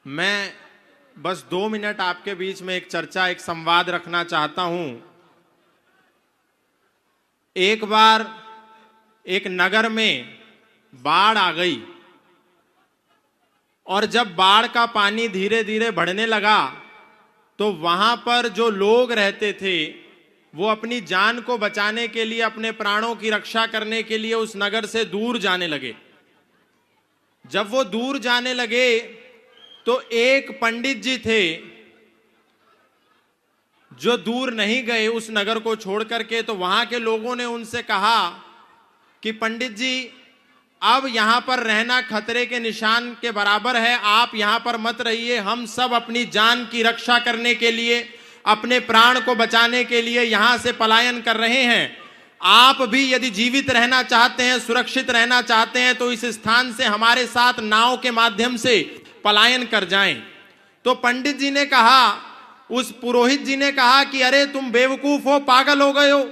मैं बस 2 मिनट आपके बीच में एक चर्चा, एक संवाद रखना चाहता हूं। एक बार एक नगर में बाढ़ आ गई और जब बाढ़ का पानी धीरे धीरे बढ़ने लगा तो वहां पर जो लोग रहते थे वो अपनी जान को बचाने के लिए, अपने प्राणों की रक्षा करने के लिए उस नगर से दूर जाने लगे। जब वो दूर जाने लगे तो एक पंडित जी थे जो दूर नहीं गए उस नगर को छोड़ करके। तो वहां के लोगों ने उनसे कहा कि पंडित जी, अब यहां पर रहना खतरे के निशान के बराबर है, आप यहां पर मत रहिए। हम सब अपनी जान की रक्षा करने के लिए, अपने प्राण को बचाने के लिए यहां से पलायन कर रहे हैं। आप भी यदि जीवित रहना चाहते हैं, सुरक्षित रहना चाहते हैं तो इस स्थान से हमारे साथ नाव के माध्यम से पलायन कर जाएं। तो पंडित जी ने कहा, उस पुरोहित जी ने कहा कि अरे तुम बेवकूफ हो, पागल हो गए हो।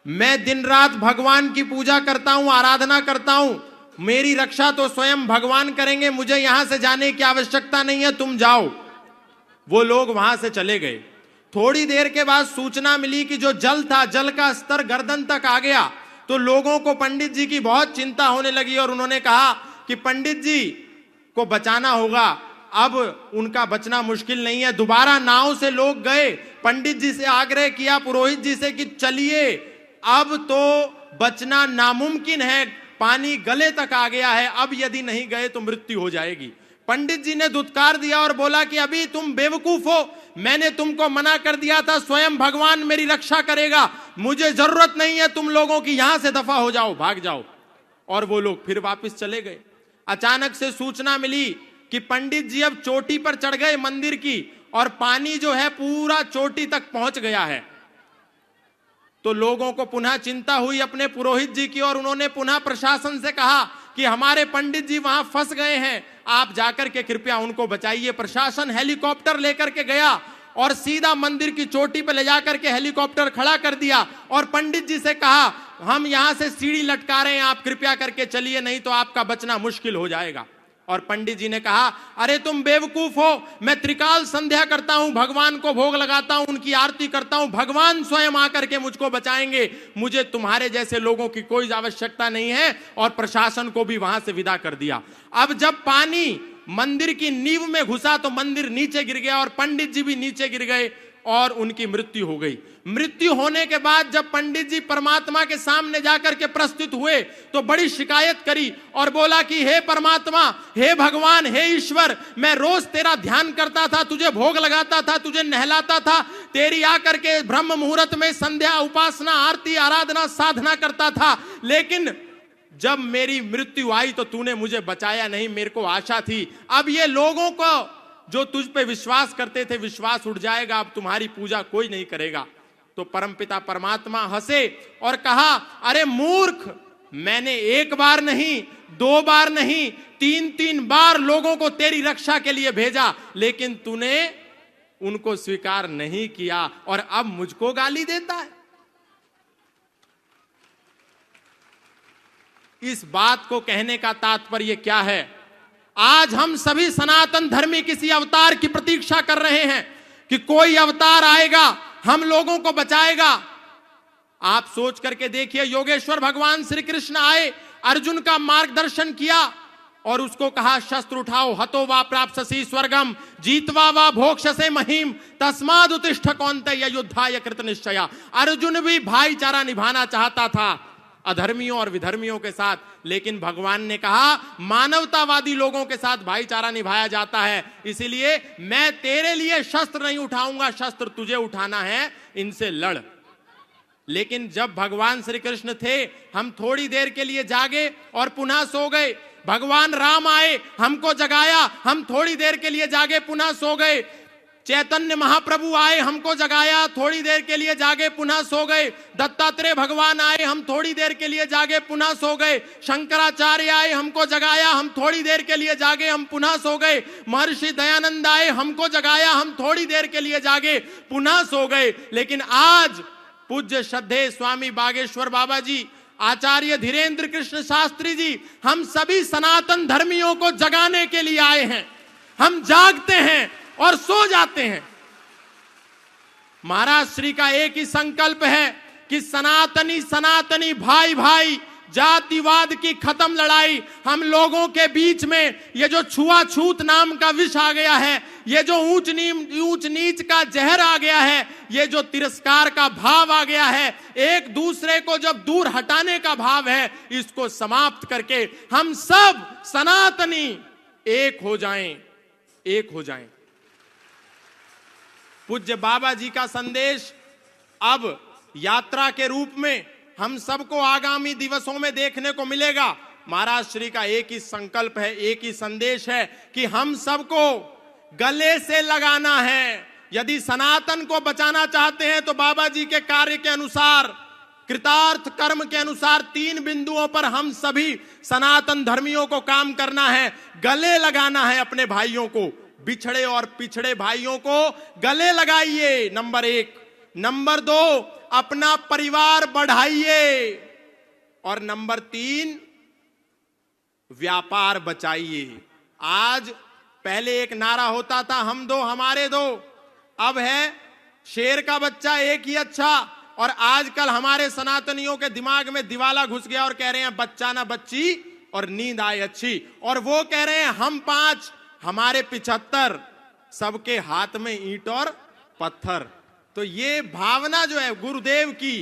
मैं दिन रात भगवान की पूजा करता हूं, आराधना करता हूं, मेरी रक्षा तो स्वयं भगवान करेंगे, मुझे यहां से जाने की आवश्यकता नहीं है, तुम जाओ। वो लोग वहां से चले गए। थोड़ी देर के बाद सूचना मिली कि जो जल था, जल का स्तर गर्दन तक आ गया। तो लोगों को पंडित जी की बहुत चिंता होने लगी और उन्होंने कहा कि पंडित जी को बचाना होगा, अब उनका बचना मुश्किल नहीं है। दोबारा नाव से लोग गए, पंडित जी से आग्रह किया, पुरोहित जी से कि चलिए, अब तो बचना नामुमकिन है, पानी गले तक आ गया है, अब यदि नहीं गए तो मृत्यु हो जाएगी। पंडित जी ने दुत्कार दिया और बोला कि अभी तुम बेवकूफ हो, मैंने तुमको मना कर दिया था, स्वयं भगवान मेरी रक्षा करेगा, मुझे जरूरत नहीं है तुम लोगों की, यहां से दफा हो जाओ, भाग जाओ। और वो लोग फिर वापस चले गए। अचानक से सूचना मिली कि पंडित जी अब चोटी पर चढ़ गए मंदिर की और पानी जो है पूरा चोटी तक पहुंच गया है। तो लोगों को पुनः चिंता हुई अपने पुरोहित जी की और उन्होंने पुनः प्रशासन से कहा कि हमारे पंडित जी वहां फंस गए हैं, आप जाकर के कृपया उनको बचाइए। प्रशासन हेलीकॉप्टर लेकर के गया और सीधा मंदिर की चोटी पर ले जाकर के हेलीकॉप्टर खड़ा कर दिया और पंडित जी से कहा, हम यहां से सीढ़ी लटका रहे हैं, आप कृपया करके चलिए, नहीं तो आपका बचना मुश्किल हो जाएगा। और पंडित जी ने कहा, अरे तुम बेवकूफ हो, मैं त्रिकाल संध्या करता हूं, भगवान को भोग लगाता हूं, उनकी आरती करता हूं, भगवान स्वयं आकर के मुझको बचाएंगे, मुझे तुम्हारे जैसे लोगों की कोई आवश्यकता नहीं है। और प्रशासन को भी वहां से विदा कर दिया। अब जब पानी मंदिर की नींव में घुसा तो मंदिर नीचे गिर गया और पंडित जी भी नीचे गिर गए और उनकी मृत्यु हो गई। मृत्यु होने के बाद जब पंडित जी परमात्मा के सामने जाकर के प्रस्तुत हुए तो बड़ी शिकायत करी और बोला कि हे परमात्मा, हे भगवान, हे ईश्वर, मैं रोज तेरा ध्यान करता था, तुझे भोग लगाता था, तुझे नहलाता था, तेरी आकर के ब्रह्म मुहूर्त में संध्या, उपासना, आरती, आराधना, साधना करता था, लेकिन जब मेरी मृत्यु आई तो तूने मुझे बचाया नहीं, मेरे को आशा थी, अब ये लोगों को जो तुझ पे विश्वास करते थे विश्वास उठ जाएगा, अब तुम्हारी पूजा कोई नहीं करेगा। तो परमपिता परमात्मा हंसे और कहा, अरे मूर्ख, मैंने एक बार नहीं, 2 बार नहीं, 3 बार लोगों को तेरी रक्षा के लिए भेजा, लेकिन तूने उनको स्वीकार नहीं किया और अब मुझको गाली देता है। इस बात को कहने का तात्पर्य क्या है? आज हम सभी सनातन धर्मी किसी अवतार की प्रतीक्षा कर रहे हैं कि कोई अवतार आएगा, हम लोगों को बचाएगा। आप सोच करके देखिए, योगेश्वर भगवान श्री कृष्ण आए, अर्जुन का मार्गदर्शन किया और उसको कहा, शस्त्र उठाओ, हतो वा प्राप्स्यसि स्वर्गम जीतवा वा भोक्ष्यसे महीम तस्माद् उत्तिष्ठ कौन्तेय युद्धाय कृत निश्चया। अर्जुन भी भाईचारा निभाना चाहता था अधर्मियों और विधर्मियों के साथ, लेकिन भगवान ने कहा मानवतावादी लोगों के साथ भाईचारा निभाया जाता है, इसीलिए मैं तेरे लिए शस्त्र नहीं उठाऊंगा, शस्त्र तुझे उठाना है, इनसे लड़। लेकिन जब भगवान श्री कृष्ण थे, हम थोड़ी देर के लिए जागे और पुनः सो गए। भगवान राम आए, हमको जगाया, हम थोड़ी देर के लिए जागे, पुनः सो गए। चैतन्य महाप्रभु आए, हमको जगाया, थोड़ी देर के लिए जागे, पुनः सो गए। दत्तात्रेय भगवान आए, हम थोड़ी देर के लिए जागे, पुनः सो गए। शंकराचार्य आए, हमको जगाया, हम थोड़ी देर के लिए जागे, हम पुनः सो गए। महर्षि दयानंद आए, हमको जगाया, हम थोड़ी देर के लिए जागे, पुनः सो गए। लेकिन आज पूज्य श्रद्धेय स्वामी बागेश्वर बाबा जी, आचार्य धीरेन्द्र कृष्ण शास्त्री जी, हम सभी सनातन धर्मियों को जगाने के लिए आए हैं। हम जागते हैं और सो जाते हैं। महाराज श्री का एक ही संकल्प है कि सनातनी सनातनी भाई भाई, जातिवाद की खत्म लड़ाई। हम लोगों के बीच में ये जो छुआछूत नाम का विष आ गया है, ये जो ऊंच नीच का जहर आ गया है, ये जो तिरस्कार का भाव आ गया है, एक दूसरे को जब दूर हटाने का भाव है, इसको समाप्त करके हम सब सनातनी एक हो जाएं, एक हो जाएं। पूज्य बाबा जी का संदेश अब यात्रा के रूप में हम सबको आगामी दिवसों में देखने को मिलेगा। महाराज श्री का एक ही संकल्प है, एक ही संदेश है कि हम सबको गले से लगाना है। यदि सनातन को बचाना चाहते हैं तो बाबा जी के कार्य के अनुसार, कृतार्थ कर्म के अनुसार 3 बिंदुओं पर हम सभी सनातन धर्मियों को काम करना है। गले लगाना है अपने भाइयों को, बिछड़े और पिछड़े भाइयों को गले लगाइए, नंबर 1। नंबर 2, अपना परिवार बढ़ाइए। और नंबर 3, व्यापार बचाइए। आज पहले एक नारा होता था, हम दो हमारे दो, अब है शेर का बच्चा एक ही अच्छा। और आजकल हमारे सनातनियों के दिमाग में दिवाला घुस गया और कह रहे हैं बच्चा ना बच्ची और नींद आए अच्छी। और वो कह रहे हैं हम 5 हमारे 75, सबके हाथ में ईंट और पत्थर। तो ये भावना जो है गुरुदेव की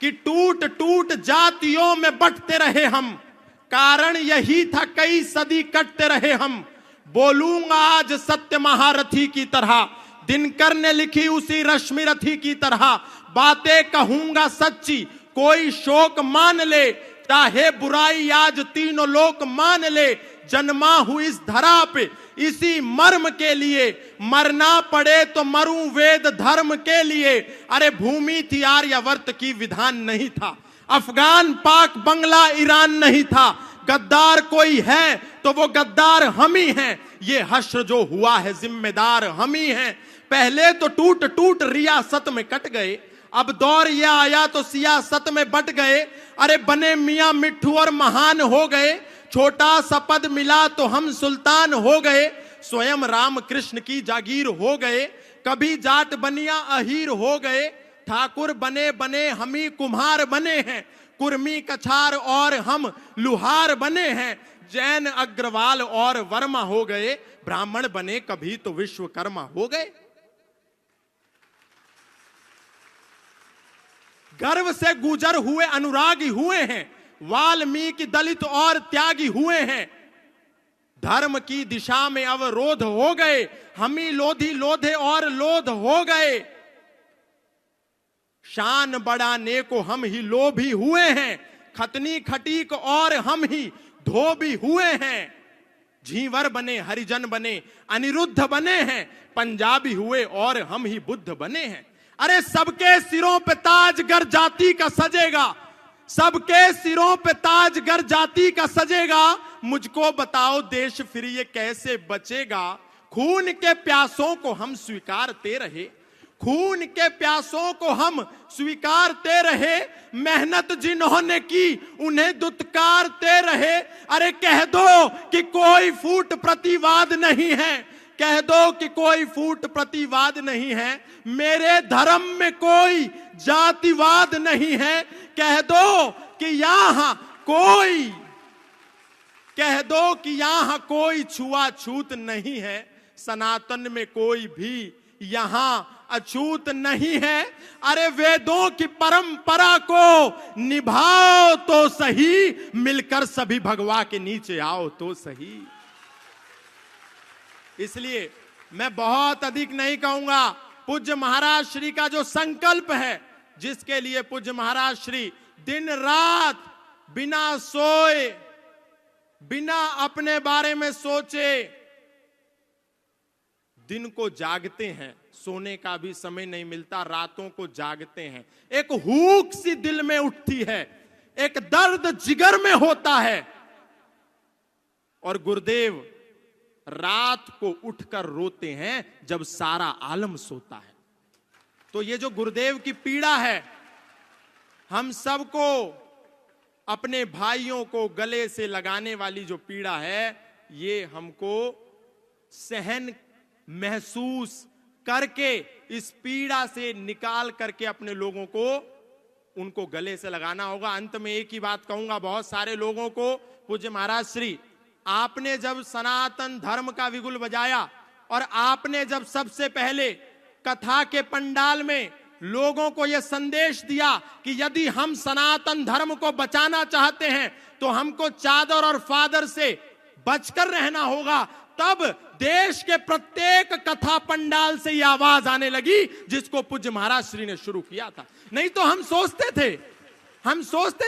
कि टूट टूट जातियों में बंटते रहे हम, कारण यही था कई सदी कटते रहे हम। बोलूंगा आज सत्य महारथी की तरह, दिनकर ने लिखी उसी रश्मि रथी की तरह। बातें कहूंगा सच्ची, कोई शोक मान ले, चाहे बुराई आज तीनों लोक मान ले। जन्मा हूं इस धरा पे इसी मर्म के लिए, मरना पड़े तो मरूं वेद धर्म के लिए। अरे भूमि थी आर्यावर्त की, विधान नहीं था। अफगान पाक बंगला ईरान नहीं था। गद्दार कोई है तो वो गद्दार हम ही हैं। ये हश्र जो हुआ है जिम्मेदार हम ही हैं। पहले तो टूट टूट रियासत में कट गए, अब दौर ये आया तो सियासत में बट गए। अरे बने मियां मिट्ठू और महान हो गए, छोटा सा पद मिला तो हम सुल्तान हो गए। स्वयं राम कृष्ण की जागीर हो गए, कभी जाट बनिया अहीर हो गए। ठाकुर बने बने हम ही कुम्हार बने हैं, कुर्मी कछार और हम लुहार बने हैं। जैन अग्रवाल और वर्मा हो गए, ब्राह्मण बने कभी तो विश्वकर्मा हो गए। गर्व से गुजर हुए अनुरागी हुए हैं, वाल्मीकि दलित और त्यागी हुए हैं। धर्म की दिशा में अवरोध हो गए, हम ही लोधी लोधे और लोध हो गए। शान बढ़ाने को हम ही लोभी हुए हैं, खतनी खटीक और हम ही धोबी हुए हैं। झींवर बने हरिजन बने अनिरुद्ध बने हैं, पंजाबी हुए और हम ही बुद्ध बने हैं। अरे सबके सिरों पे ताज गर जाति का सजेगा, सबके सिरों पे ताज गर जाति का सजेगा। मुझको बताओ देश फिर ये कैसे बचेगा। खून के प्यासों को हम स्वीकारते रहे, खून के प्यासों को हम स्वीकारते रहे। मेहनत जिन्होंने की उन्हें दुत्कारते रहे। अरे कह दो कि कोई फूट प्रतिवाद नहीं है, कह दो कि कोई फूट प्रतिवाद नहीं है। मेरे धर्म में कोई जातिवाद नहीं है, कह दो कि यहां कोई, कह दो कि यहां कोई छुआछूत नहीं है। सनातन में कोई भी यहां अछूत नहीं है। अरे वेदों की परंपरा को निभाओ तो सही, मिलकर सभी भगवा के नीचे आओ तो सही। इसलिए मैं बहुत अधिक नहीं कहूंगा। पूज्य महाराज श्री का जो संकल्प है, जिसके लिए पूज्य महाराज श्री दिन रात बिना सोए, बिना अपने बारे में सोचे दिन को जागते हैं, सोने का भी समय नहीं मिलता, रातों को जागते हैं। एक हुक सी दिल में उठती है, एक दर्द जिगर में होता है। और गुरुदेव रात को उठकर रोते हैं जब सारा आलम सोता है। तो ये जो गुरुदेव की पीड़ा है, हम सबको अपने भाइयों को गले से लगाने वाली जो पीड़ा है, ये हमको सहन महसूस करके इस पीड़ा से निकाल करके अपने लोगों को उनको गले से लगाना होगा। अंत में एक ही बात कहूंगा बहुत सारे लोगों को, पूज्य महाराज श्री, आपने जब सनातन धर्म का विगुल बजाया और आपने जब सबसे पहले कथा के पंडाल में लोगों को यह संदेश दिया कि यदि हम सनातन धर्म को बचाना चाहते हैं तो हमको चादर और फादर से बचकर रहना होगा, तब देश के प्रत्येक कथा पंडाल से यह आवाज आने लगी जिसको पूज्य महाराज श्री ने शुरू किया था। नहीं तो हम सोचते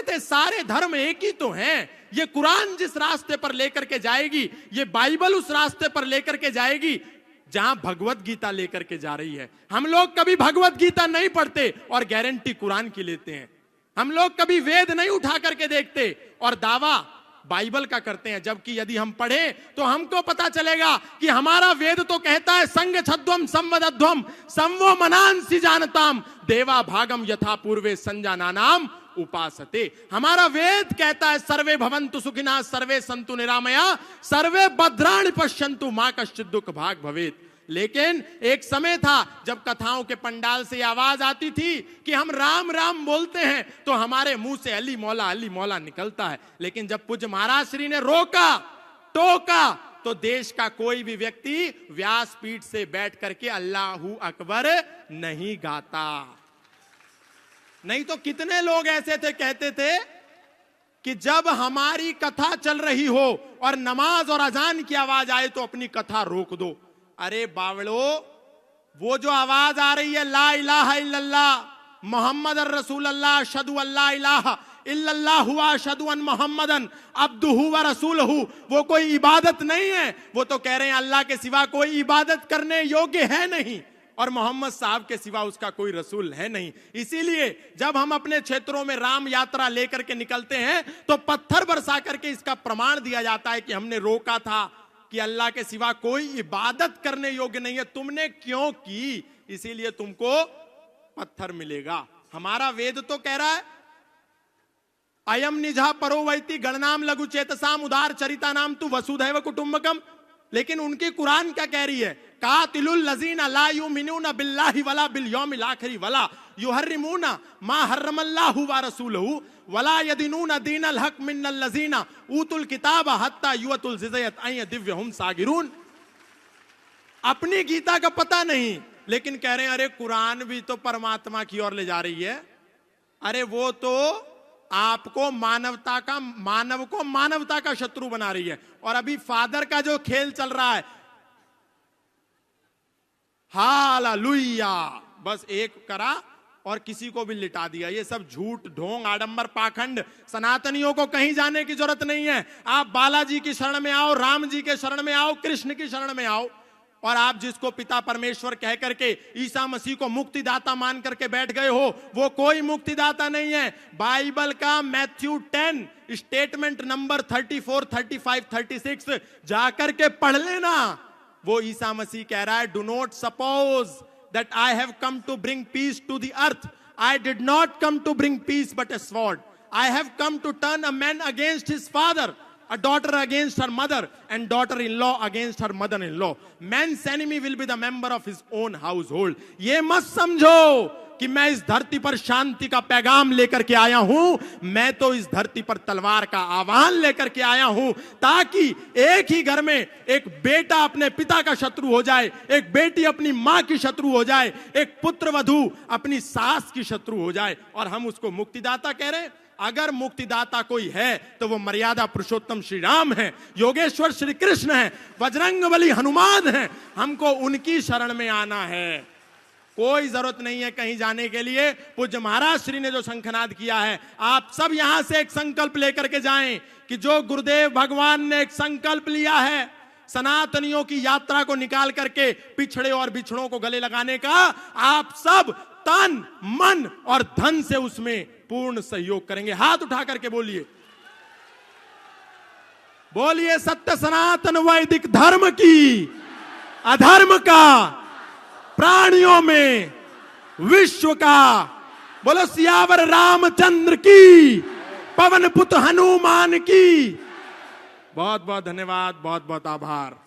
थे सारे धर्म एक ही तो हैं। ये कुरान जिस रास्ते पर लेकर के जाएगी, ये बाइबल उस रास्ते पर लेकर के जाएगी जहां भगवत गीता लेकर के जा रही है। हम लोग कभी भगवत गीता नहीं पढ़ते और गारंटी कुरान की लेते हैं। हम लोग कभी वेद नहीं उठा करके देखते और दावा बाइबल का करते हैं, जबकि यदि हम पढ़ें तो हमको पता चलेगा कि हमारा वेद तो कहता है संग छद्वम संवदध्वम संवो मनांसि जानताम देवा भागम यथा पूर्वे संजानानाम उपासते। हमारा वेद कहता है सर्वे भवन्तु सुखिनः सर्वे सन्तु निरामया सर्वे भद्राणि पश्यन्तु मा कश्चित् दुःख भाग भवेत्। लेकिन एक समय था जब कथाओं के पंडाल से आवाज आती थी कि हम राम राम बोलते हैं तो हमारे मुंह से अली मौला निकलता है। लेकिन जब पूज्य महाराज श्री ने रोका टोका तो देश का कोई भी व्यक्ति व्यासपीठ से बैठ करके अल्लाहू अकबर नहीं गाता। नहीं तो कितने लोग ऐसे थे, कहते थे कि जब हमारी कथा चल रही हो और नमाज और अजान की आवाज आए तो अपनी कथा रोक दो। अरे बावड़ो, वो जो आवाज आ रही है ला इलाहा इल्लल्लाह मोहम्मद रसूलुल्लाह अशहदु अल्ला इलाहा इल्लल्लाह हुआ अशहदु अन मोहम्मदन अब्दुहु व रसूलहु, वो कोई इबादत नहीं है। वो तो कह रहे हैं अल्लाह के सिवा कोई इबादत करने योग्य है नहीं और मोहम्मद साहब के सिवा उसका कोई रसूल है नहीं। इसीलिए जब हम अपने क्षेत्रों में राम यात्रा लेकर के निकलते हैं तो पत्थर बरसा करके इसका प्रमाण दिया जाता है कि हमने रोका था कि अल्लाह के सिवा कोई इबादत करने योग्य नहीं है, तुमने क्यों की, इसीलिए तुमको पत्थर मिलेगा। हमारा वेद तो कह रहा है अयम निजा परो वैति गणनाम लघु चेतसाम उदार चरिता नाम तु वसुधैव कुटुंबकम। लेकिन उनकी कुरान क्या कह रही है, कातिलुल लजीना ला युमिनूना बिल्लाहि वला बिल यौमिल आखिर वला युहर्रिमूना मा हर्रमल्लाहु व रसूलहु वला यदीनूना दीनल हक मिनल लजीना ऊतुल किताबा हत्ता युअतुल जिज़यत अय दिव्यहुम सागिरून। अपनी गीता का पता नहीं लेकिन कह रहे हैं अरे कुरान भी तो परमात्मा की ओर ले जा रही है। अरे वो तो आपको मानव को मानवता का शत्रु बना रही है। और अभी फादर का जो खेल चल रहा है, हालेलुया, बस एक करा और किसी को भी लिटा दिया। ये सब झूठ ढोंग आडंबर पाखंड, सनातनियों को कहीं जाने की जरूरत नहीं है। आप बालाजी की शरण में आओ, राम जी के शरण में आओ, कृष्ण की शरण में आओ। और आप जिसको पिता परमेश्वर कह करके ईसा मसीह को मुक्तिदाता मान करके बैठ गए हो, वो कोई मुक्तिदाता नहीं है। बाइबल का मैथ्यू 10 स्टेटमेंट नंबर 34, 35, 36 जाकर के पढ़ लेना। वो ईसा मसीह कह रहा है do not suppose that I have come to bring peace to the earth, I did not come to bring peace but a sword, I have come to turn a man against his father, a daughter against her mother and daughter-in-law against her mother-in-law. Man's enemy will be the member of his own household. ये मत समझो कि मैं इस धरती पर शांति का पैगाम लेकर के आया हूं, मैं तो इस धरती पर तलवार का आह्वान लेकर के आया हूं, ताकि एक ही घर में एक बेटा अपने पिता का शत्रु हो जाए, एक बेटी अपनी मां की शत्रु हो जाए, एक पुत्र वधू अपनी सास की शत्रु हो जाए, और हम उसको मुक्तिदाता कह रहे हैं। अगर मुक्तिदाता कोई है तो वो मर्यादा पुरुषोत्तम श्री राम है, योगेश्वर श्री कृष्ण है, बजरंगबली हनुमान है। हमको उनकी शरण में आना है, कोई जरूरत नहीं है कहीं जाने के लिए। पूज्य महाराज श्री ने जो शंखनाद किया है, आप सब यहां से एक संकल्प लेकर के जाएं कि जो गुरुदेव भगवान ने एक संकल्प लिया है सनातनियों की यात्रा को निकाल करके पिछड़े और बिछड़ों को गले लगाने का, आप सब तन मन और धन से उसमें पूर्ण सहयोग करेंगे। हाथ उठा करके बोलिए, बोलिए सत्य सनातन वैदिक धर्म की, अधर्म का प्राणियों में विश्व का। बोलो सियावर रामचंद्र की, पवन पुत्र हनुमान की। बहुत बहुत धन्यवाद, बहुत बहुत आभार।